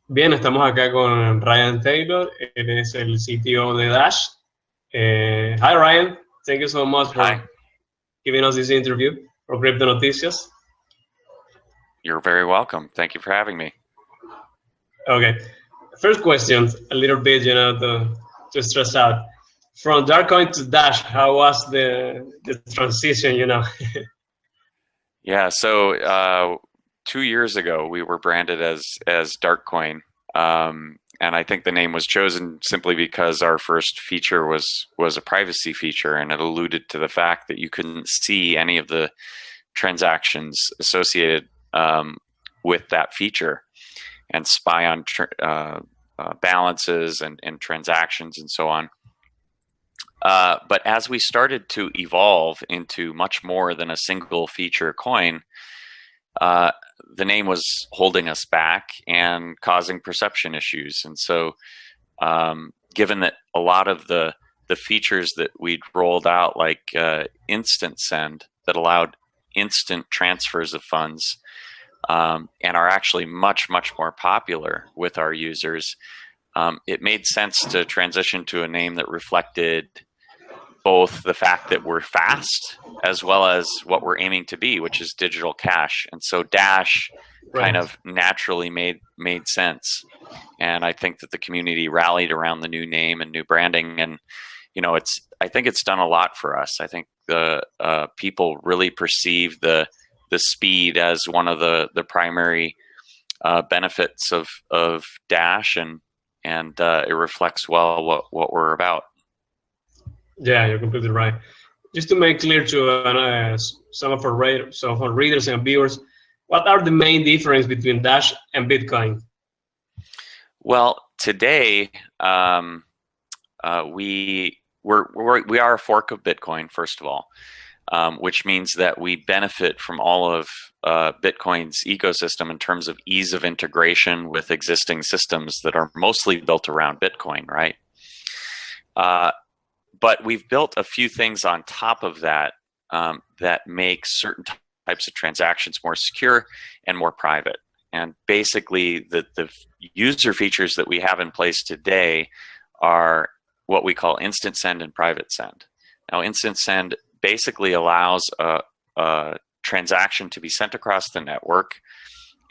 Bien, estamos acá con Ryan Taylor, él es el CTO de Dash. Hi Ryan, thank you so much Hi, for giving us this interview for CriptoNoticias. you're very welcome. Thank you for having me. Okay, first question, a little bit, to stress out. From Darkcoin to Dash, how was the transition? Yeah, so 2 years ago we were branded as Darkcoin, and I think the name was chosen simply because our first feature was a privacy feature, and it alluded to the fact that you couldn't see any of the transactions associated with that feature and spy on balances and transactions and so on. But as we started to evolve into much more than a single feature coin, uh, the name was holding us back and causing perception issues. And so, given that a lot of the features that we'd rolled out, like instant send, that allowed instant transfers of funds, and are actually much more popular with our users, it made sense to transition to a name that reflected both the fact that we're fast as well as what we're aiming to be, which is digital cash. And so Dash kind Right. of naturally made sense. And I think that the community rallied around the new name and new branding. And I think it's done a lot for us. I think the people really perceive the speed as one of the primary benefits of Dash, and it reflects well what we're about. Yeah, you're completely right. Just to make clear to some of our readers and viewers, what are the main difference between Dash and Bitcoin? Well, today we are a fork of Bitcoin, first of all, which means that we benefit from all of Bitcoin's ecosystem in terms of ease of integration with existing systems that are mostly built around Bitcoin, right? But we've built a few things on top of that that make certain types of transactions more secure and more private. And basically, the user features that we have in place today are what we call instant send and private send. Now, instant send basically allows a transaction to be sent across the network,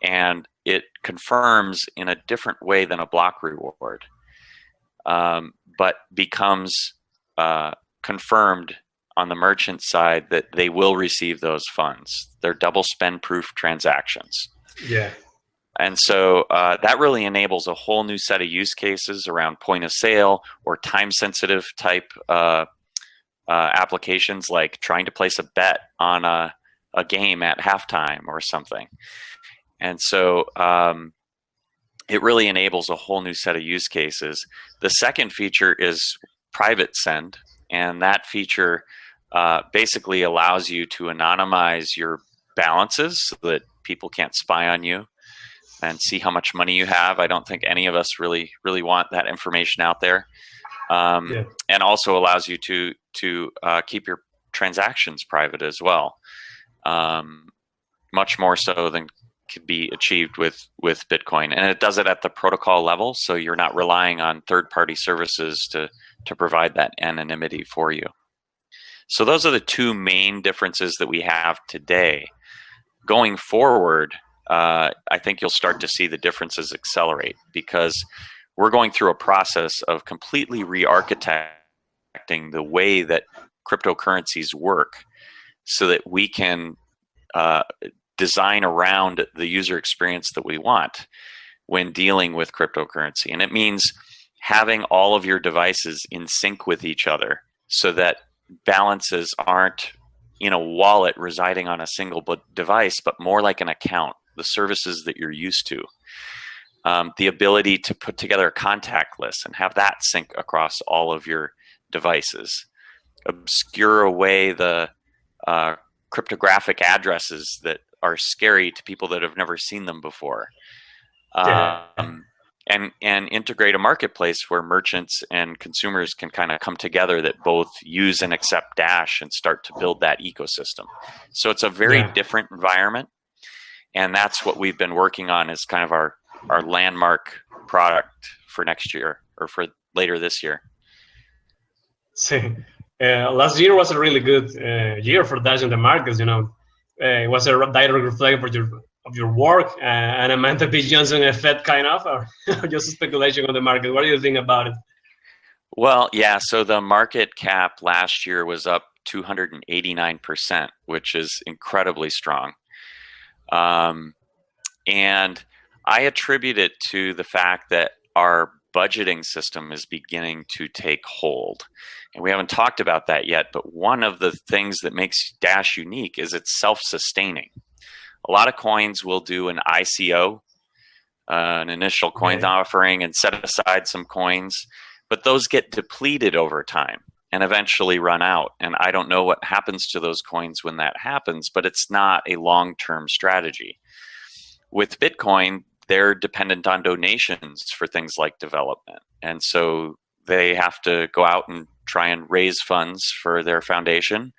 and it confirms in a different way than a block reward, but becomes confirmed on the merchant side that they will receive those funds. They're double spend proof transactions. Yeah. And so that really enables a whole new set of use cases around point of sale or time sensitive type applications, like trying to place a bet on a game at halftime or something. And so it really enables a whole new set of use cases. The second feature is private send, and that feature basically allows you to anonymize your balances so that people can't spy on you and see how much money you have. I don't think any of us really want that information out there. Yeah. And also allows you to keep your transactions private as well, much more so than could be achieved with Bitcoin. And it does it at the protocol level, so you're not relying on third-party services to provide that anonymity for you. So those are the two main differences that we have today. Going forward, I think you'll start to see the differences accelerate, because we're going through a process of completely re-architecting the way that cryptocurrencies work so that we can design around the user experience that we want when dealing with cryptocurrency. And it means having all of your devices in sync with each other so that balances aren't in a wallet residing on a single device, but more like an account, the services that you're used to. The ability to put together a contact list and have that sync across all of your devices. Obscure away the cryptographic addresses that are scary to people that have never seen them before. Yeah. And integrate a marketplace where merchants and consumers can kind of come together that both use and accept Dash and start to build that ecosystem. So it's a very Yeah. different environment. And that's what we've been working on as kind of our landmark product for next year or for later this year. Last year was a really good year for Dash in the markets. It was a direct reflection of your work, and a Manta P. Johnson effect, kind of, or just speculation on the market. What do you think about it? Well, yeah. So the market cap last year was up 289%, which is incredibly strong. And I attribute it to the fact that our budgeting system is beginning to take hold. And we haven't talked about that yet, but one of the things that makes Dash unique is it's self-sustaining. A lot of coins will do an ICO, an initial coin offering, and set aside some coins, but those get depleted over time and eventually run out. And I don't know what happens to those coins when that happens, but it's not a long-term strategy. With Bitcoin, they're dependent on donations for things like development. And so they have to go out and try and raise funds for their foundation.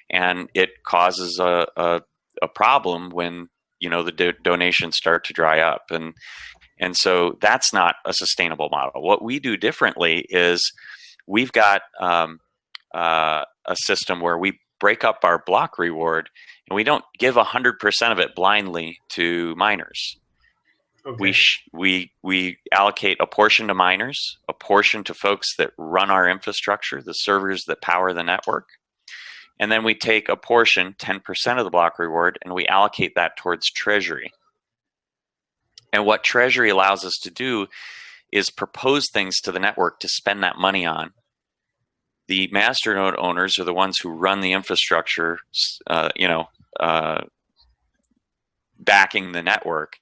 And it causes a problem when, the donations start to dry up. And so that's not a sustainable model. What we do differently is we've got a system where we break up our block reward, and we don't give 100% of it blindly to miners. Okay. We allocate a portion to miners, a portion to folks that run our infrastructure, the servers that power the network, and then we take a portion, 10% of the block reward, and we allocate that towards treasury. And what treasury allows us to do is propose things to the network to spend that money on. The masternode owners are the ones who run the infrastructure, backing the network.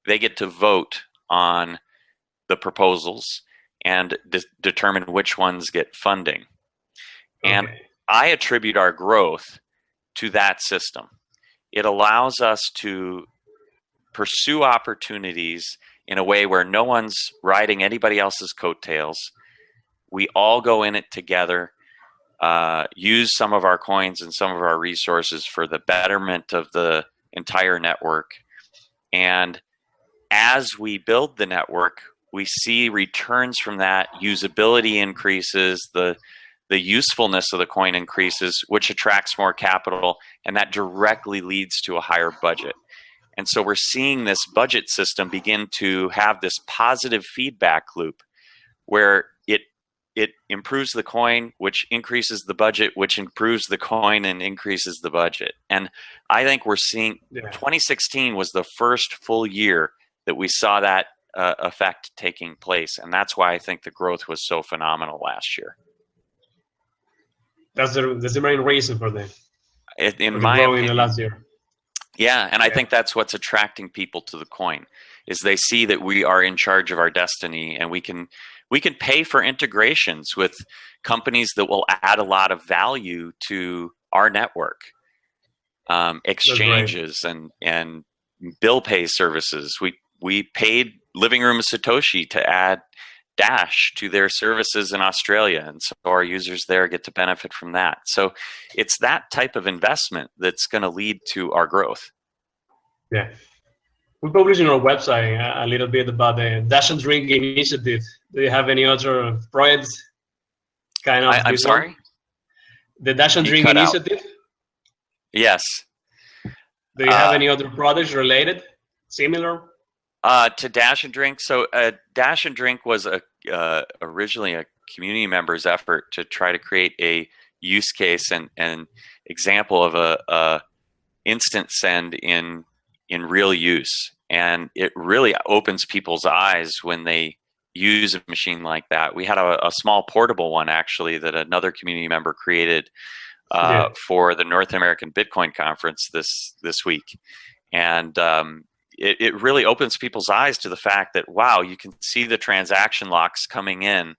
They get to vote on the proposals and determine which ones get funding. Okay. And I attribute our growth to that system. It allows us to pursue opportunities in a way where no one's riding anybody else's coattails. We all go in it together, use some of our coins and some of our resources for the betterment of the entire network. And as we build the network, we see returns from that. Usability increases, the usefulness of the coin increases, which attracts more capital, and that directly leads to a higher budget. And so we're seeing this budget system begin to have this positive feedback loop where it improves the coin, which increases the budget, which improves the coin and increases the budget. And I think we're seeing 2016 was the first full year that we saw that effect taking place. And that's why I think the growth was so phenomenal last year. That's the main reason for that. In my opinion, in the last year. Yeah, and I think that's what's attracting people to the coin, is they see that we are in charge of our destiny, and we can pay for integrations with companies that will add a lot of value to our network, exchanges and bill pay services. We paid Living Room of Satoshi to add Dash to their services in Australia, and so our users there get to benefit from that. So it's that type of investment that's going to lead to our growth. Yeah. We publish on our website a little bit about the Dash and Drink initiative. Do you have any other projects? I'm sorry? The Dash and Drink initiative? Yes. Do you have any other projects related, similar? To Dash and Drink. So Dash and Drink was originally a community member's effort to try to create a use case and example of a instant send in real use. And it really opens people's eyes when they use a machine like that. We had a small portable one, actually, that another community member created for the North American Bitcoin Conference this week. And it really opens people's eyes to the fact that, wow, you can see the transaction locks coming in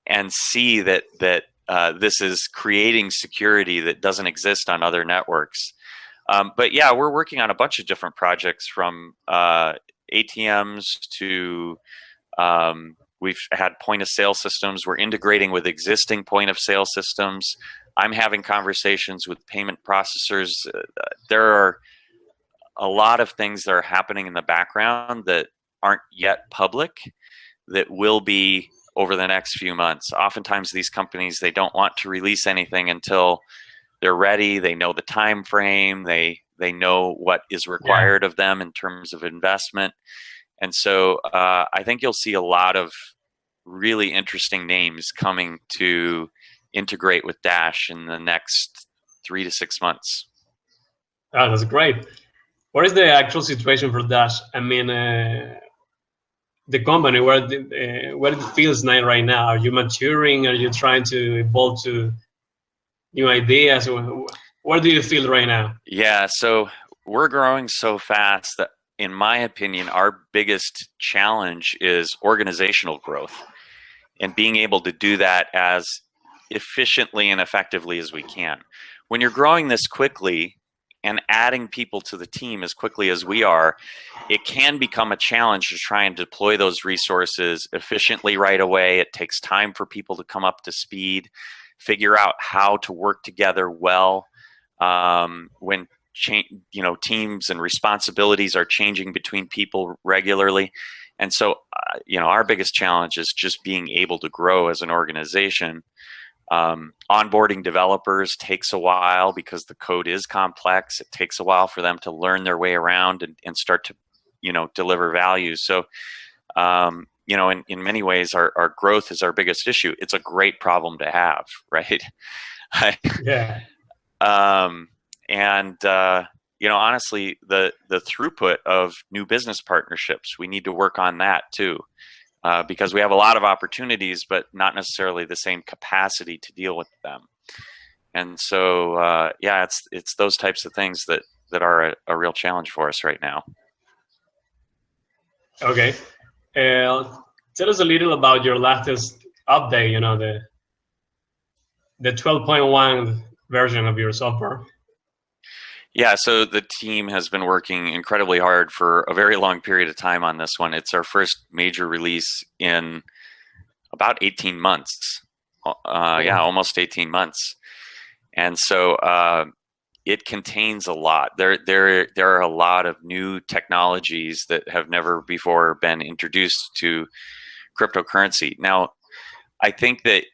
and see that this is creating security that doesn't exist on other networks. But yeah, we're working on a bunch of different projects, from ATMs to we've had point of sale systems. We're integrating with existing point of sale systems. I'm having conversations with payment processors. There are a lot of things that are happening in the background that aren't yet public that will be over the next few months. Oftentimes these companies, they don't want to release anything until they're ready. They know the time frame. They know what is required of them in terms of investment. And so I think you'll see a lot of really interesting names coming to integrate with Dash in the next 3 to 6 months. Oh, that's great. What is the actual situation for Dash? I mean, the company, where it feels right now? Are you maturing? Are you trying to evolve to new ideas? Where do you feel right now? Yeah, so we're growing so fast that, in my opinion, our biggest challenge is organizational growth and being able to do that as efficiently and effectively as we can. When you're growing this quickly and adding people to the team as quickly as we are, it can become a challenge to try and deploy those resources efficiently right away. It takes time for people to come up to speed, figure out how to work together well when teams and responsibilities are changing between people regularly. And so, our biggest challenge is just being able to grow as an organization. Onboarding developers takes a while because the code is complex. It takes a while for them to learn their way around and start to, deliver value. So, in many ways, our growth is our biggest issue. It's a great problem to have, right? Yeah. Honestly, the throughput of new business partnerships, we need to work on that too, because we have a lot of opportunities, but not necessarily the same capacity to deal with them. And so, it's those types of things that are a real challenge for us right now. Okay. Tell us a little about your latest update, the 12.1 version of your software. Yeah, so the team has been working incredibly hard for a very long period of time on this one. It's our first major release in about 18 months. Almost 18 months. And so it contains a lot. There are a lot of new technologies that have never before been introduced to cryptocurrency. Now, I think that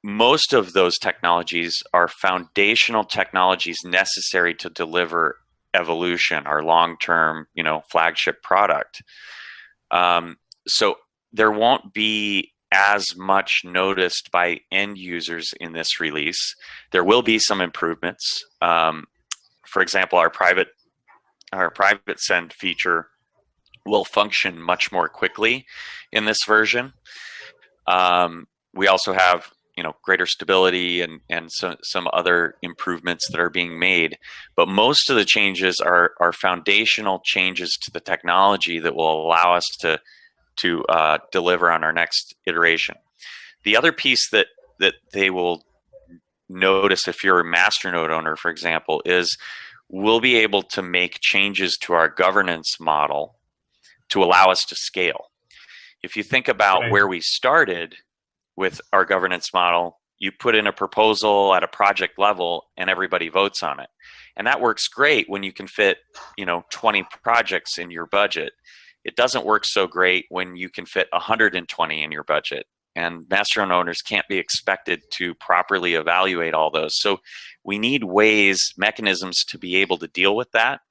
most of those technologies are foundational technologies necessary to deliver evolution, our long-term, flagship product. So there won't be as much noticed by end users in this release. There will be some improvements. For example, our private send feature will function much more quickly in this version. We also have greater stability and some other improvements that are being made. But most of the changes are foundational changes to the technology that will allow us to deliver on our next iteration. The other piece that they will notice if you're a masternode owner, for example, is we'll be able to make changes to our governance model to allow us to scale. If you think about where we started with our governance model, you put in a proposal at a project level and everybody votes on it. And that works great when you can fit, 20 projects in your budget. It doesn't work so great when you can fit 120 in your budget. And masternode owners can't be expected to properly evaluate all those. So we need mechanisms to be able to deal with that.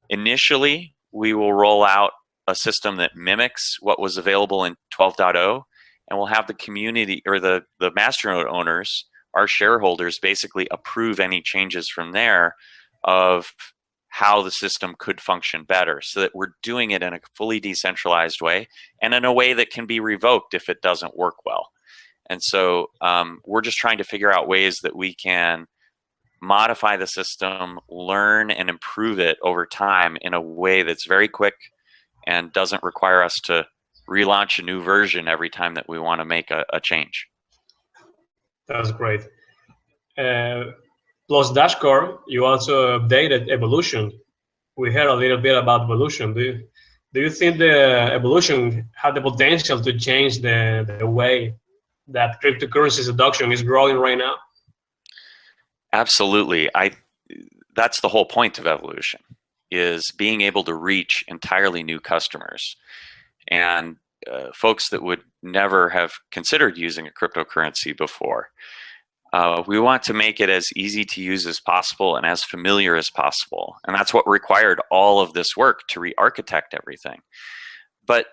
Initially, we will roll out a system that mimics what was available in 12.0. And we'll have the community or the masternode owners, our shareholders, basically approve any changes from there of how the system could function better, so that we're doing it in a fully decentralized way and in a way that can be revoked if it doesn't work well. And so we're just trying to figure out ways that we can modify the system, learn and improve it over time in a way that's very quick and doesn't require us to relaunch a new version every time that we want to make a change. That's great. Plus Dashcore, you also updated Evolution. We heard a little bit about Evolution. Do you think the Evolution had the potential to change the way that cryptocurrency's adoption is growing right now? Absolutely. That's the whole point of Evolution, is being able to reach entirely new customers and folks that would never have considered using a cryptocurrency before. We want to make it as easy to use as possible and as familiar as possible. And that's what required all of this work to re-architect everything. But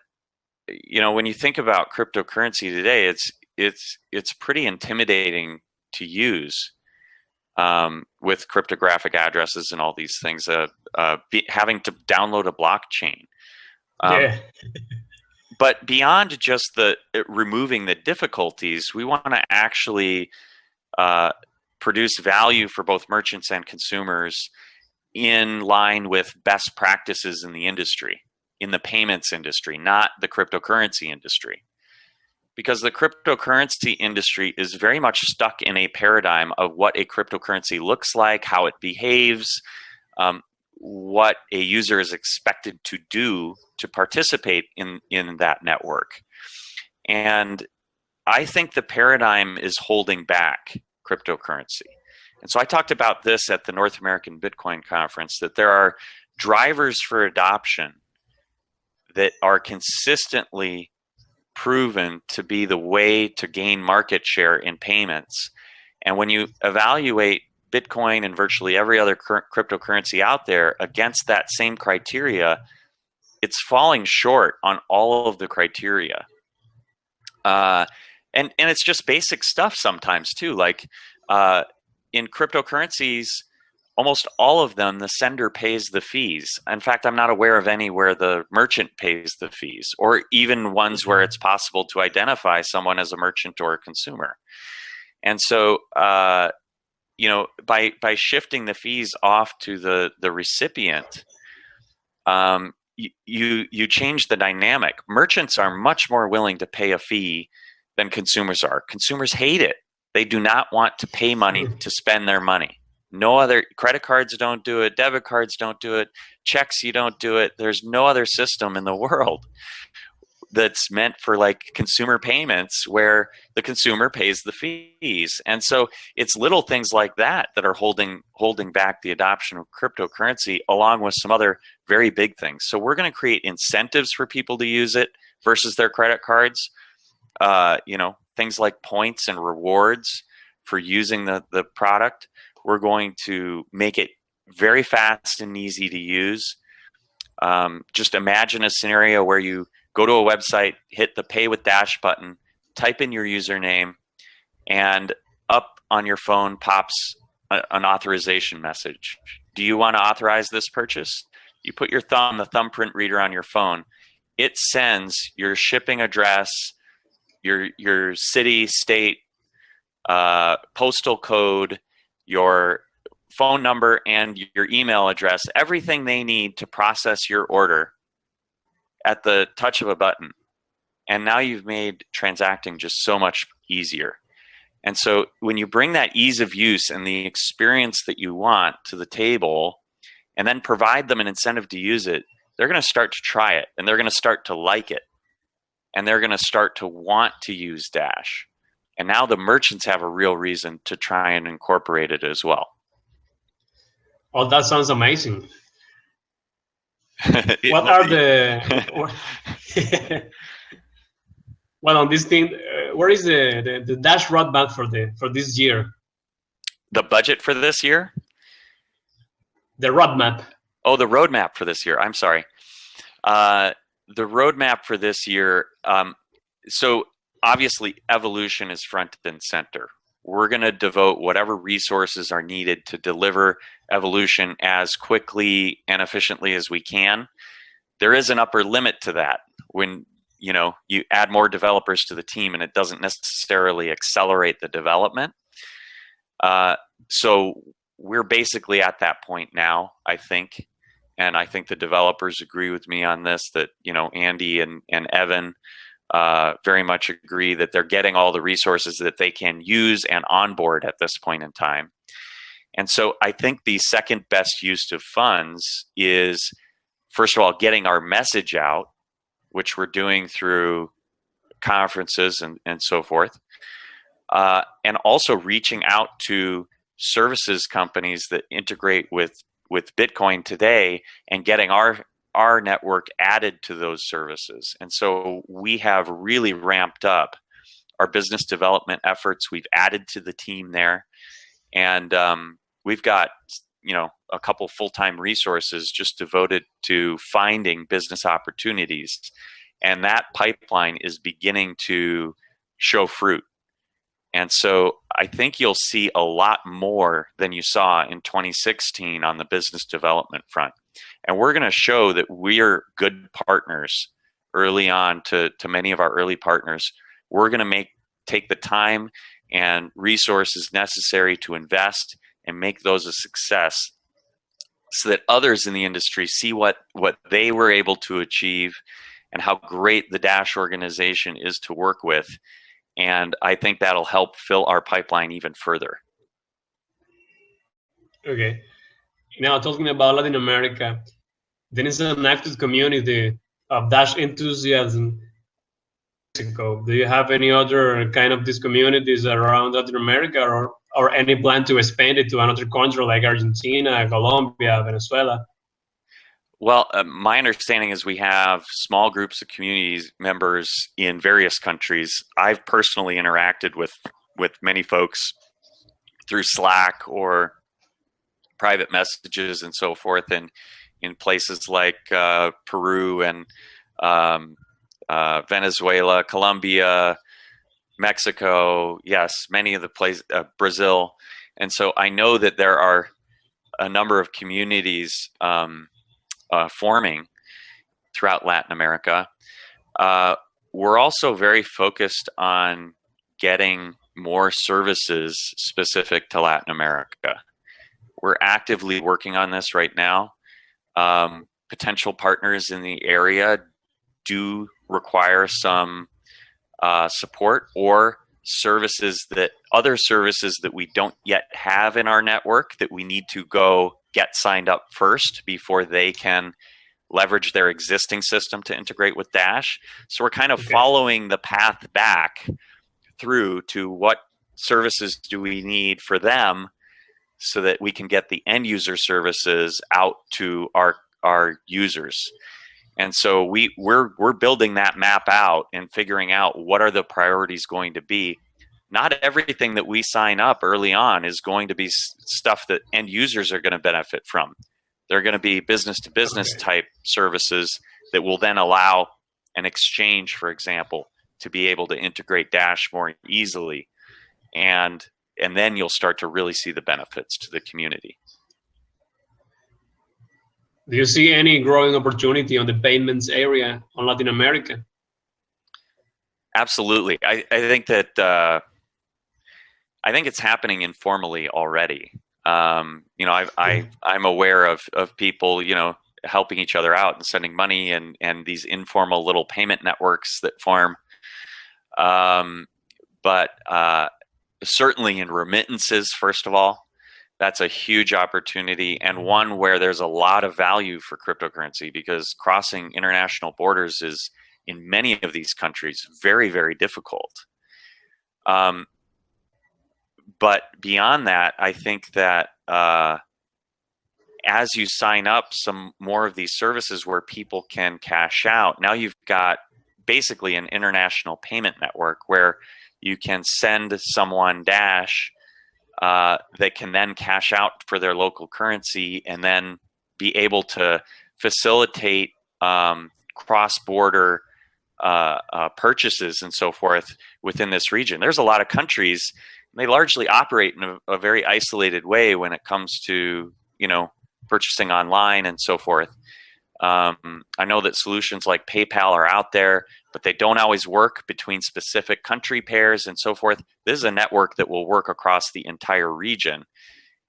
when you think about cryptocurrency today, it's pretty intimidating to use with cryptographic addresses and all these things. Having to download a blockchain. Yeah. But beyond just removing the difficulties, we want to actually produce value for both merchants and consumers in line with best practices in the industry, in the payments industry, not the cryptocurrency industry. Because the cryptocurrency industry is very much stuck in a paradigm of what a cryptocurrency looks like, how it behaves, what a user is expected to do to participate in that network. And I think the paradigm is holding back cryptocurrency. And so I talked about this at the North American Bitcoin Conference, that there are drivers for adoption that are consistently proven to be the way to gain market share in payments. And when you evaluate Bitcoin and virtually every other cryptocurrency out there against that same criteria, it's falling short on all of the criteria. And it's just basic stuff sometimes too. Like in cryptocurrencies, almost all of them, the sender pays the fees. In fact, I'm not aware of any where the merchant pays the fees, or even ones where it's possible to identify someone as a merchant or a consumer. And so, by shifting the fees off to the recipient, you change the dynamic. Merchants are much more willing to pay a fee than consumers are. Consumers hate it. They do not want to pay money to spend their money. No other credit cards don't do it. Debit cards don't do it. Checks, you don't do it. There's no other system in the world that's meant for like consumer payments where the consumer pays the fees. And so it's little things like that that are holding back the adoption of cryptocurrency, along with some other very big things. So we're going to create incentives for people to use it versus their credit cards. Things like points and rewards for using the product. We're going to make it very fast and easy to use. Just imagine a scenario where you go to a website, hit the Pay with Dash button, type in your username, and up on your phone pops an authorization message. Do you want to authorize this purchase? You put your thumb, the thumbprint reader on your phone. It sends your shipping address, your city, state, postal code, your phone number, and your email address, everything they need to process your order at the touch of a button. And now you've made transacting just so much easier. And so when you bring that ease of use and the experience that you want to the table, and then provide them an incentive to use it, they're going to start to try it, and they're going to start to like it, and they're going to start to want to use Dash. And now the merchants have a real reason to try and incorporate it as well. Oh, that sounds amazing. What are the well, on this thing, where is the Dash roadmap for this year? The budget for this year? The roadmap. Oh, the roadmap for this year. I'm sorry. The roadmap for this year. So obviously, evolution is front and center. We're going to devote whatever resources are needed to deliver evolution as quickly and efficiently as we can. There is an upper limit to that when you add more developers to the team, and it doesn't necessarily accelerate the development. So we're basically at that point now, I think. And I think the developers agree with me on this, that, Andy and Evan very much agree that they're getting all the resources that they can use and onboard at this point in time. And so I think the second best use of funds is, first of all, getting our message out, which we're doing through conferences and so forth. And also reaching out to services companies that integrate with Bitcoin today and getting our network added to those services. And so we have really ramped up our business development efforts. We've added to the team there, and we've got a couple full-time resources just devoted to finding business opportunities, and that pipeline is beginning to show fruit. And so I think you'll see a lot more than you saw in 2016 on the business development front. And we're going to show that we're good partners early on to many of our early partners. We're going to take the time and resources necessary to invest and make those a success, so that others in the industry see what they were able to achieve and how great the Dash organization is to work with. And I think that'll help fill our pipeline even further. Okay. Now, talking about Latin America, there is an active community of Dash enthusiasts in Mexico. Do you have any other kind of these communities around Latin America, or any plan to expand it to another country like Argentina, Colombia, Venezuela? Well, my understanding is we have small groups of community members in various countries. I've personally interacted with many folks through Slack or private messages and so forth in places like Peru and Venezuela, Colombia, Mexico, yes, many of the places, Brazil. And so I know that there are a number of communities forming throughout Latin America. We're also very focused on getting more services specific to Latin America. We're actively working on this right now. Potential partners in the area do require some support or other services that we don't yet have in our network that we need to go get signed up first before they can leverage their existing system to integrate with Dash. So we're kind of following the path back through to what services do we need for them so that we can get the end user services out to our users. And so we're building that map out and figuring out what are the priorities going to be. Not everything that we sign up early on is going to be stuff that end users are going to benefit from. They're going to be business-to-business type services that will then allow an exchange, for example, to be able to integrate Dash more easily. And then you'll start to really see the benefits to the community. Do you see any growing opportunity on the payments area on Latin America? Absolutely. I think that I think it's happening informally already. I'm aware of people, helping each other out and sending money and these informal little payment networks that form. But certainly in remittances, first of all, that's a huge opportunity, and one where there's a lot of value for cryptocurrency, because crossing international borders is, in many of these countries, very, very difficult. But beyond that, I think that as you sign up some more of these services where people can cash out, now you've got basically an international payment network where you can send someone Dash that can then cash out for their local currency and then be able to facilitate cross-border purchases and so forth within this region. There's a lot of countries, they largely operate in a very isolated way when it comes to, purchasing online and so forth. I know that solutions like PayPal are out there, but they don't always work between specific country pairs and so forth. This is a network that will work across the entire region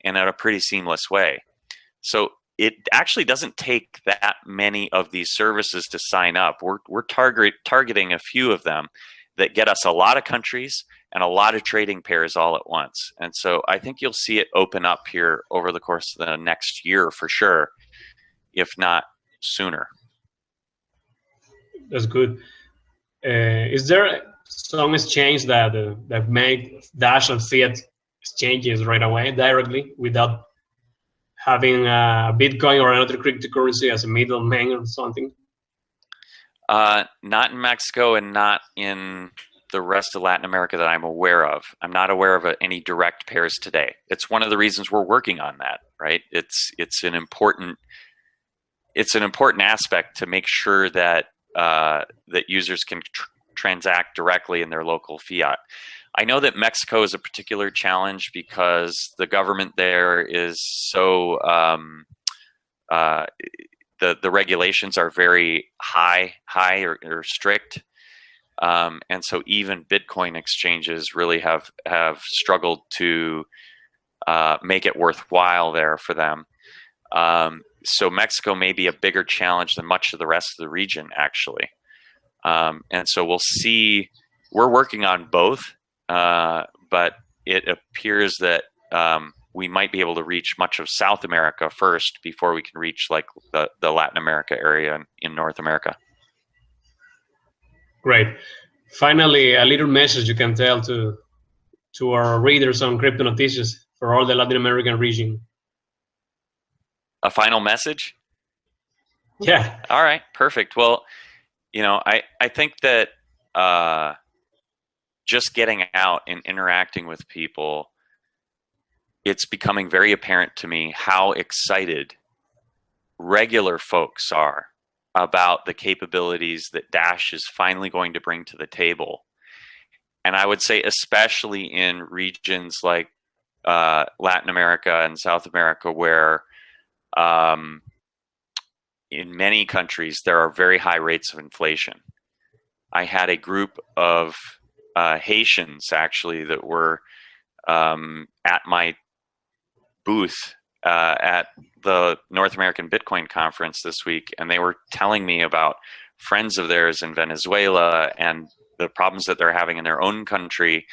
and in a pretty seamless way. So it actually doesn't take that many of these services to sign up. We're targeting a few of them that get us a lot of countries and a lot of trading pairs all at once. And so I think you'll see it open up here over the course of the next year for sure, if not sooner. That's good. Is there some exchange that make Dash and Fiat exchanges right away directly without having Bitcoin or another cryptocurrency as a middleman or something? Not in Mexico and not in the rest of Latin America that I'm aware of. I'm not aware of any direct pairs today. It's one of the reasons we're working on that, right? It's an important aspect to make sure that that users can transact directly in their local fiat. I know that Mexico is a particular challenge because the government there is so the regulations are very high or strict, and so even Bitcoin exchanges really have struggled to make it worthwhile there for them. So Mexico may be a bigger challenge than much of the rest of the region, actually. And so we'll see. We're working on both, but it appears that we might be able to reach much of South America first before we can reach like the Latin America area in North America. Great. Finally, a little message you can tell to our readers on CriptoNoticias for all the Latin American region. A final message? Yeah. All right, perfect. Well, I think that just getting out and interacting with people, it's becoming very apparent to me how excited regular folks are about the capabilities that Dash is finally going to bring to the table. And I would say especially in regions like Latin America and South America, where in many countries there are very high rates of inflation. I had a group of Haitians actually that were at my booth at the North American Bitcoin conference this week, and they were telling me about friends of theirs in Venezuela and the problems that they're having in their own country,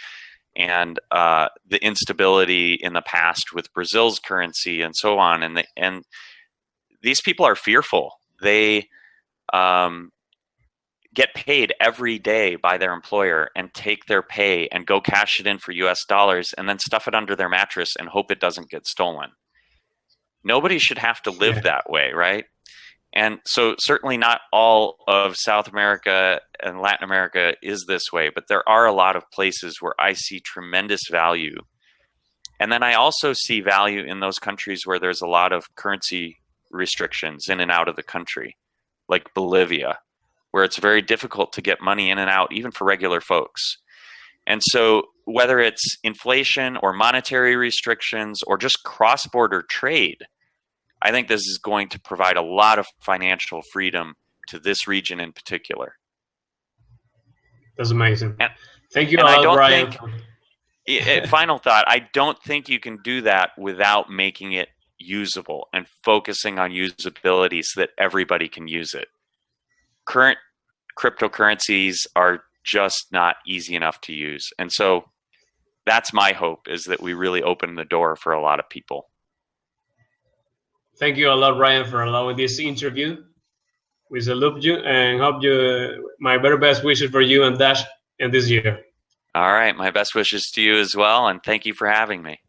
and the instability in the past with Brazil's currency and so on. And these people are fearful. They get paid every day by their employer and take their pay and go cash it in for US dollars and then stuff it under their mattress and hope it doesn't get stolen. Nobody should have to live that way, right? And so certainly not all of South America and Latin America is this way, but there are a lot of places where I see tremendous value. And then I also see value in those countries where there's a lot of currency restrictions in and out of the country, like Bolivia, where it's very difficult to get money in and out, even for regular folks. And so whether it's inflation or monetary restrictions or just cross-border trade, I think this is going to provide a lot of financial freedom to this region in particular. That's amazing. Thank you, Brian. Brian. Final thought, I don't think you can do that without making it usable and focusing on usability so that everybody can use it. Current cryptocurrencies are just not easy enough to use. And so that's my hope, is that we really open the door for a lot of people. Thank you a lot, Brian, for allowing this interview. We salute you and hope you, my very best wishes for you and Dash in this year. All right. My best wishes to you as well. And thank you for having me.